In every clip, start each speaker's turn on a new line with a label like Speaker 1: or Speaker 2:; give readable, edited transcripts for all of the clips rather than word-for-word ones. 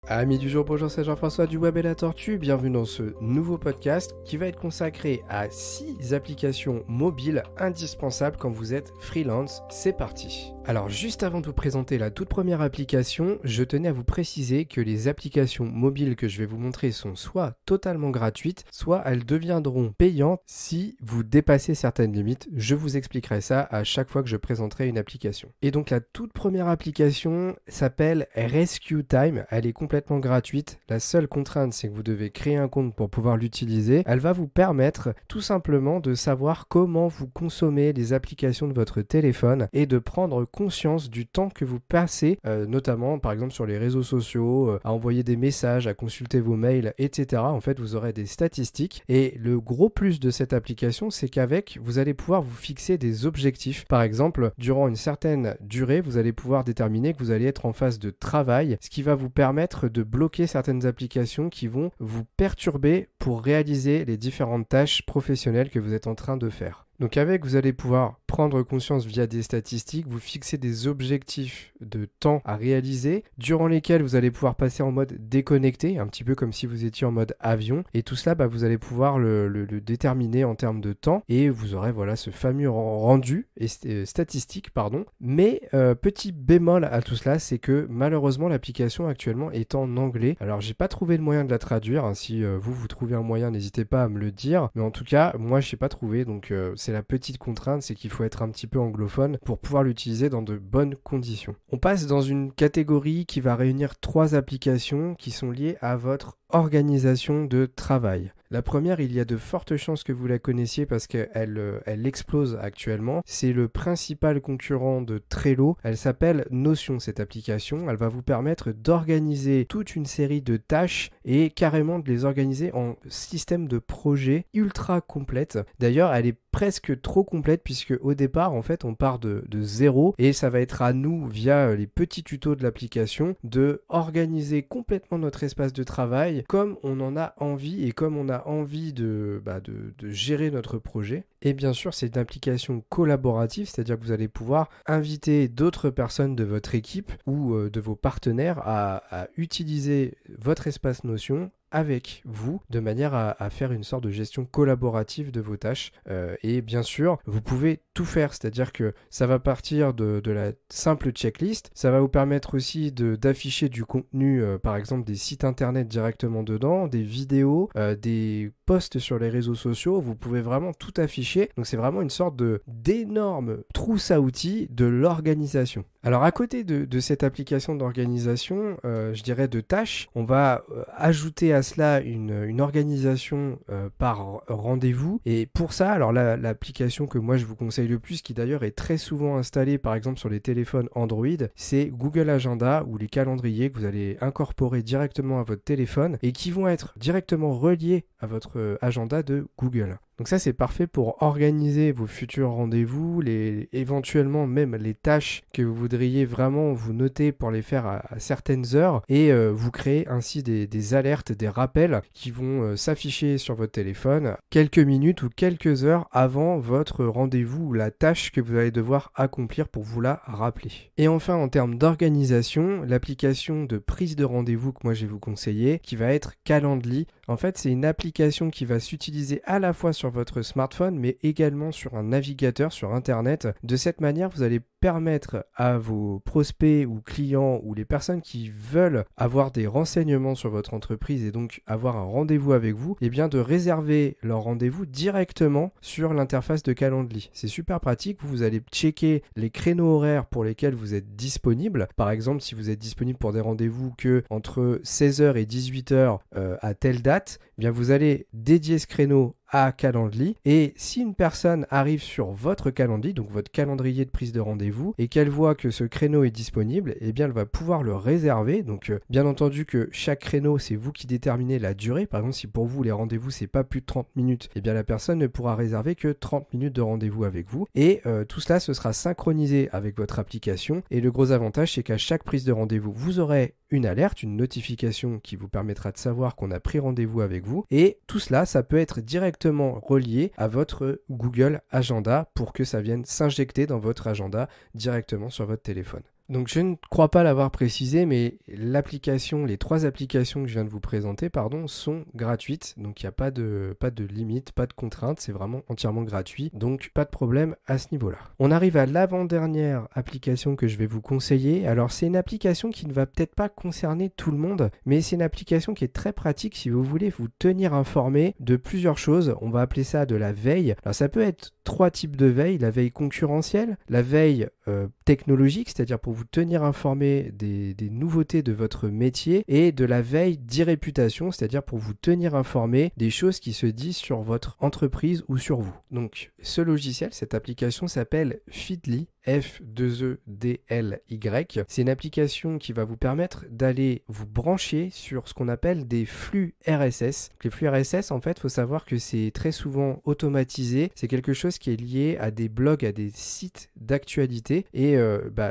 Speaker 1: Amis du jour, bonjour, c'est Jean-François du Web et la Tortue. Bienvenue dans ce nouveau podcast qui va être consacré à 6 applications mobiles indispensables quand vous êtes freelance. C'est parti. Alors juste avant de vous présenter la toute première application, je tenais à vous préciser que les applications mobiles que je vais vous montrer sont soit totalement gratuites, soit elles deviendront payantes si vous dépassez certaines limites. Je vous expliquerai ça à chaque fois que je présenterai une application. Et donc la toute première application s'appelle Rescue Time. Elle est complètement gratuite. La seule contrainte, c'est que vous devez créer un compte pour pouvoir l'utiliser. Elle va vous permettre tout simplement de savoir comment vous consommez les applications de votre téléphone et de prendre conscience du temps que vous passez, notamment par exemple sur les réseaux sociaux, à envoyer des messages, à consulter vos mails, etc. En fait, vous aurez des statistiques et le gros plus de cette application, c'est qu'avec, vous allez pouvoir vous fixer des objectifs. Par exemple, durant une certaine durée, vous allez pouvoir déterminer que vous allez être en phase de travail, ce qui va vous permettre de bloquer certaines applications qui vont vous perturber pour réaliser les différentes tâches professionnelles que vous êtes en train de faire. Donc avec, vous allez pouvoir prendre conscience via des statistiques, vous fixer des objectifs de temps à réaliser, durant lesquels vous allez pouvoir passer en mode déconnecté, un petit peu comme si vous étiez en mode avion. Et tout cela, vous allez pouvoir le déterminer en termes de temps et vous aurez voilà ce fameux rendu et statistique, pardon. Mais petit bémol à tout cela, c'est que malheureusement l'application actuellement est en anglais. Alors j'ai pas trouvé le moyen de la traduire, hein. Si vous trouvez un moyen, n'hésitez pas à me le dire. Mais en tout cas, moi je n'ai pas trouvé, donc c'est la petite contrainte, c'est qu'il faut être un petit peu anglophone pour pouvoir l'utiliser dans de bonnes conditions. On passe dans une catégorie qui va réunir 3 applications qui sont liées à votre organisation de travail. La première, il y a de fortes chances que vous la connaissiez parce qu'elle explose actuellement. C'est le principal concurrent de Trello. Elle s'appelle Notion, cette application. Elle va vous permettre d'organiser toute une série de tâches et carrément de les organiser en système de projet ultra complète. D'ailleurs, elle est presque trop complète puisque au départ, en fait, on part de zéro et ça va être à nous, via les petits tutos de l'application, de organiser complètement notre espace de travail comme on en a envie et comme on a envie de gérer notre projet. Et bien sûr, c'est une application collaborative, c'est-à-dire que vous allez pouvoir inviter d'autres personnes de votre équipe ou de vos partenaires à utiliser votre espace Notion avec vous, de manière à faire une sorte de gestion collaborative de vos tâches. Et bien sûr, vous pouvez tout faire, c'est-à-dire que ça va partir de la simple checklist, ça va vous permettre aussi d'afficher du contenu, par exemple des sites internet directement dedans, des vidéos, des posts sur les réseaux sociaux, vous pouvez vraiment tout afficher. Donc c'est vraiment une sorte d'énorme trousse à outils de l'organisation. Alors à côté de cette application d'organisation, je dirais de tâches, on va ajouter à cela une organisation par rendez-vous. Et pour ça, alors l'application que moi je vous conseille le plus, qui d'ailleurs est très souvent installée par exemple sur les téléphones Android, c'est Google Agenda ou les calendriers que vous allez incorporer directement à votre téléphone et qui vont être directement reliés à votre agenda de Google. Donc ça, c'est parfait pour organiser vos futurs rendez-vous, éventuellement même les tâches que vous voudriez vraiment vous noter pour les faire à certaines heures et vous créer ainsi des alertes, des rappels qui vont s'afficher sur votre téléphone quelques minutes ou quelques heures avant votre rendez-vous ou la tâche que vous allez devoir accomplir pour vous la rappeler. Et enfin, en termes d'organisation, l'application de prise de rendez-vous que moi je vais vous conseiller, qui va être Calendly. En fait, c'est une application qui va s'utiliser à la fois sur votre smartphone, mais également sur un navigateur, sur Internet. De cette manière, vous allez permettre à vos prospects ou clients ou les personnes qui veulent avoir des renseignements sur votre entreprise et donc avoir un rendez-vous avec vous, eh bien de réserver leur rendez-vous directement sur l'interface de Calendly. C'est super pratique, vous allez checker les créneaux horaires pour lesquels vous êtes disponible. Par exemple, si vous êtes disponible pour des rendez-vous que entre 16h et 18h à telle date, eh bien vous allez dédier ce créneau à Calendly, et si une personne arrive sur votre Calendly, donc votre calendrier de prise de rendez-vous, et qu'elle voit que ce créneau est disponible, eh bien elle va pouvoir le réserver. Donc bien entendu que chaque créneau, c'est vous qui déterminez la durée. Par exemple, si pour vous les rendez-vous c'est pas plus de 30 minutes, eh bien la personne ne pourra réserver que 30 minutes de rendez-vous avec vous, et tout cela ce sera synchronisé avec votre application. Et le gros avantage, c'est qu'à chaque prise de rendez-vous, vous aurez une alerte, une notification qui vous permettra de savoir qu'on a pris rendez-vous avec vous, et tout cela, ça peut être directement relié à votre Google Agenda pour que ça vienne s'injecter dans votre agenda directement sur votre téléphone. Donc je ne crois pas l'avoir précisé, mais les 3 applications que je viens de vous présenter, sont gratuites. Donc il n'y a pas de limite, pas de contrainte, c'est vraiment entièrement gratuit. Donc pas de problème à ce niveau-là. On arrive à l'avant-dernière application que je vais vous conseiller. Alors c'est une application qui ne va peut-être pas concerner tout le monde, mais c'est une application qui est très pratique si vous voulez vous tenir informé de plusieurs choses. On va appeler ça de la veille. Alors ça peut être 3 types de veille: la veille concurrentielle, la veille technologique, c'est-à-dire pour vous tenir informé des nouveautés de votre métier, et de la veille d'e-réputation, c'est-à-dire pour vous tenir informé des choses qui se disent sur votre entreprise ou sur vous. Donc ce logiciel, cette application s'appelle Feedly, F2EDLY. C'est une application qui va vous permettre d'aller vous brancher sur ce qu'on appelle des flux RSS. Les flux RSS, en fait, il faut savoir que c'est très souvent automatisé. C'est quelque chose qui est lié à des blogs, à des sites d'actualité. Et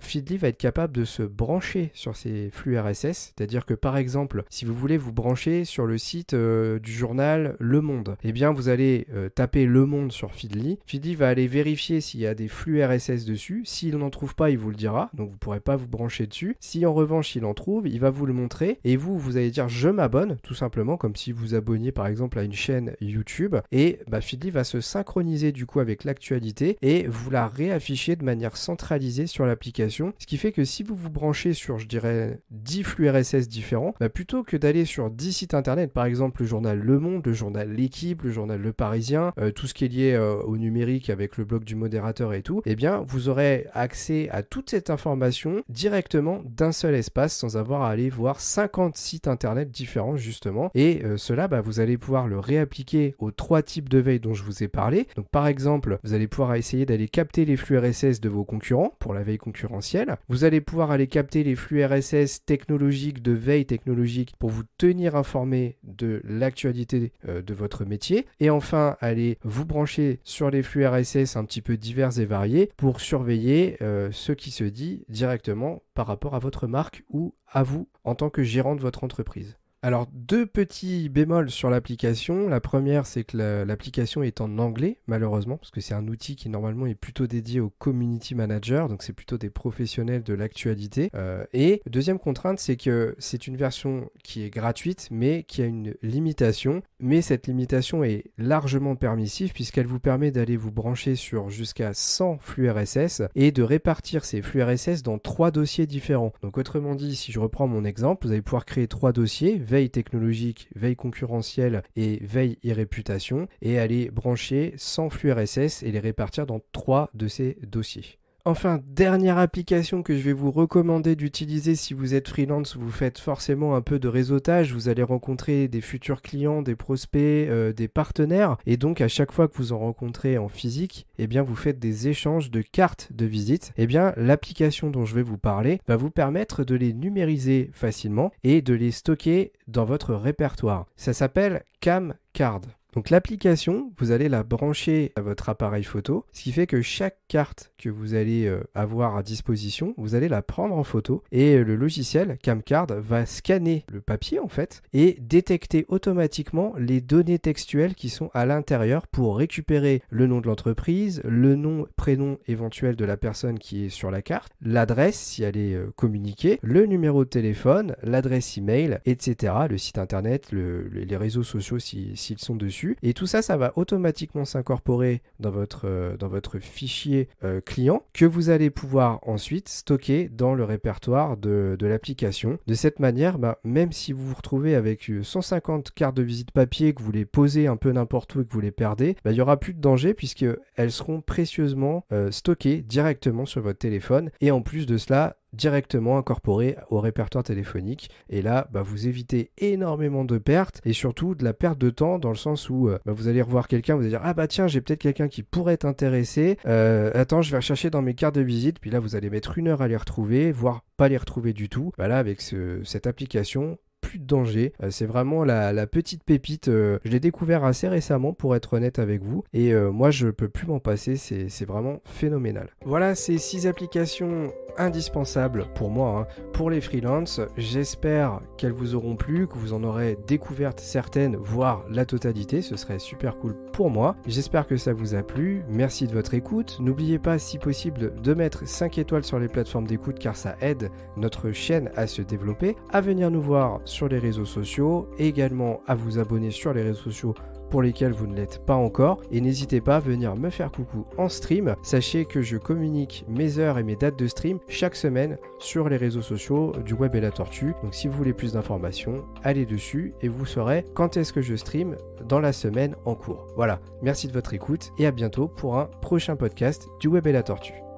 Speaker 1: Feedly va être capable de se brancher sur ces flux RSS. C'est-à-dire que, par exemple, si vous voulez vous brancher sur le site du journal Le Monde, eh bien, vous allez taper Le Monde sur Feedly. Feedly va aller vérifier s'il y a des flux RSS dessus. S'il n'en trouve pas, il vous le dira, donc vous ne pourrez pas vous brancher dessus. Si en revanche il en trouve, il va vous le montrer, et vous allez dire je m'abonne, tout simplement, comme si vous abonniez par exemple à une chaîne YouTube, et Feedly va se synchroniser du coup avec l'actualité et vous la réafficher de manière centralisée sur l'application, ce qui fait que si vous vous branchez sur, je dirais, 10 flux RSS différents, plutôt que d'aller sur 10 sites internet, par exemple le journal Le Monde, le journal L'Équipe, le journal Le Parisien, tout ce qui est lié au numérique avec le blog du modérateur et tout, eh bien vous aurez accès à toute cette information directement d'un seul espace, sans avoir à aller voir 50 sites internet différents justement, et cela vous allez pouvoir le réappliquer aux 3 types de veille dont je vous ai parlé. Donc par exemple, vous allez pouvoir essayer d'aller capter les flux RSS de vos concurrents pour la veille concurrentielle, vous allez pouvoir aller capter les flux RSS technologiques de veille technologique pour vous tenir informé de l'actualité de votre métier, et enfin aller vous brancher sur les flux RSS un petit peu divers et variés pour surveiller ce qui se dit directement par rapport à votre marque ou à vous en tant que gérant de votre entreprise. Alors 2 petits bémols sur l'application. La première, c'est que l'application est en anglais, malheureusement, parce que c'est un outil qui normalement est plutôt dédié aux community managers, donc c'est plutôt des professionnels de l'actualité. Et deuxième contrainte, c'est que c'est une version qui est gratuite, mais qui a une limitation. Mais cette limitation est largement permissive, puisqu'elle vous permet d'aller vous brancher sur jusqu'à 100 flux RSS et de répartir ces flux RSS dans 3 dossiers différents. Donc autrement dit, si je reprends mon exemple, vous allez pouvoir créer 3 dossiers: veille technologique, veille concurrentielle et veille e-réputation, et aller brancher 100 flux RSS et les répartir dans 3 de ces dossiers. Enfin, dernière application que je vais vous recommander d'utiliser si vous êtes freelance, vous faites forcément un peu de réseautage, vous allez rencontrer des futurs clients, des prospects, des partenaires, et donc à chaque fois que vous en rencontrez en physique, eh bien vous faites des échanges de cartes de visite. Eh bien l'application dont je vais vous parler va vous permettre de les numériser facilement et de les stocker dans votre répertoire. Ça s'appelle Camcard. Donc l'application, vous allez la brancher à votre appareil photo, ce qui fait que chaque carte que vous allez avoir à disposition, vous allez la prendre en photo, et le logiciel Camcard va scanner le papier en fait et détecter automatiquement les données textuelles qui sont à l'intérieur pour récupérer le nom de l'entreprise, le nom, prénom éventuel de la personne qui est sur la carte, l'adresse si elle est communiquée, le numéro de téléphone, l'adresse email, etc., le site internet, les réseaux sociaux s'ils sont dessus. Et tout ça, ça va automatiquement s'incorporer dans votre fichier client, que vous allez pouvoir ensuite stocker dans le répertoire de l'application. De cette manière, même si vous vous retrouvez avec 150 cartes de visite papier, que vous les posez un peu n'importe où et que vous les perdez, il n'y aura plus de danger, puisqu'elles seront précieusement stockées directement sur votre téléphone, et en plus de cela, directement incorporé au répertoire téléphonique. Et là, vous évitez énormément de pertes, et surtout de la perte de temps, dans le sens où vous allez revoir quelqu'un, vous allez dire tiens, j'ai peut-être quelqu'un qui pourrait t'intéresser, attends, je vais rechercher dans mes cartes de visite, puis là vous allez mettre 1 heure à les retrouver, voire pas les retrouver du tout. Là, avec cette application, plus de danger. C'est vraiment la petite pépite. Je l'ai découvert assez récemment pour être honnête avec vous. Et moi, je peux plus m'en passer. C'est vraiment phénoménal. Voilà, ces 6 applications indispensables pour moi, pour les freelances. J'espère qu'elles vous auront plu, que vous en aurez découvertes certaines, voire la totalité. Ce serait super cool pour moi. J'espère que ça vous a plu. Merci de votre écoute. N'oubliez pas, si possible, de mettre 5 étoiles sur les plateformes d'écoute car ça aide notre chaîne à se développer, à venir nous voir sur les réseaux sociaux et également à vous abonner sur les réseaux sociaux pour lesquels vous ne l'êtes pas encore, et n'hésitez pas à venir me faire coucou en stream. Sachez que je communique mes heures et mes dates de stream chaque semaine sur les réseaux sociaux du Web et la Tortue. Donc si vous voulez plus d'informations, allez dessus et vous saurez quand est-ce que je stream dans la semaine en cours. Voilà, merci de votre écoute et à bientôt pour un prochain podcast du Web et la Tortue.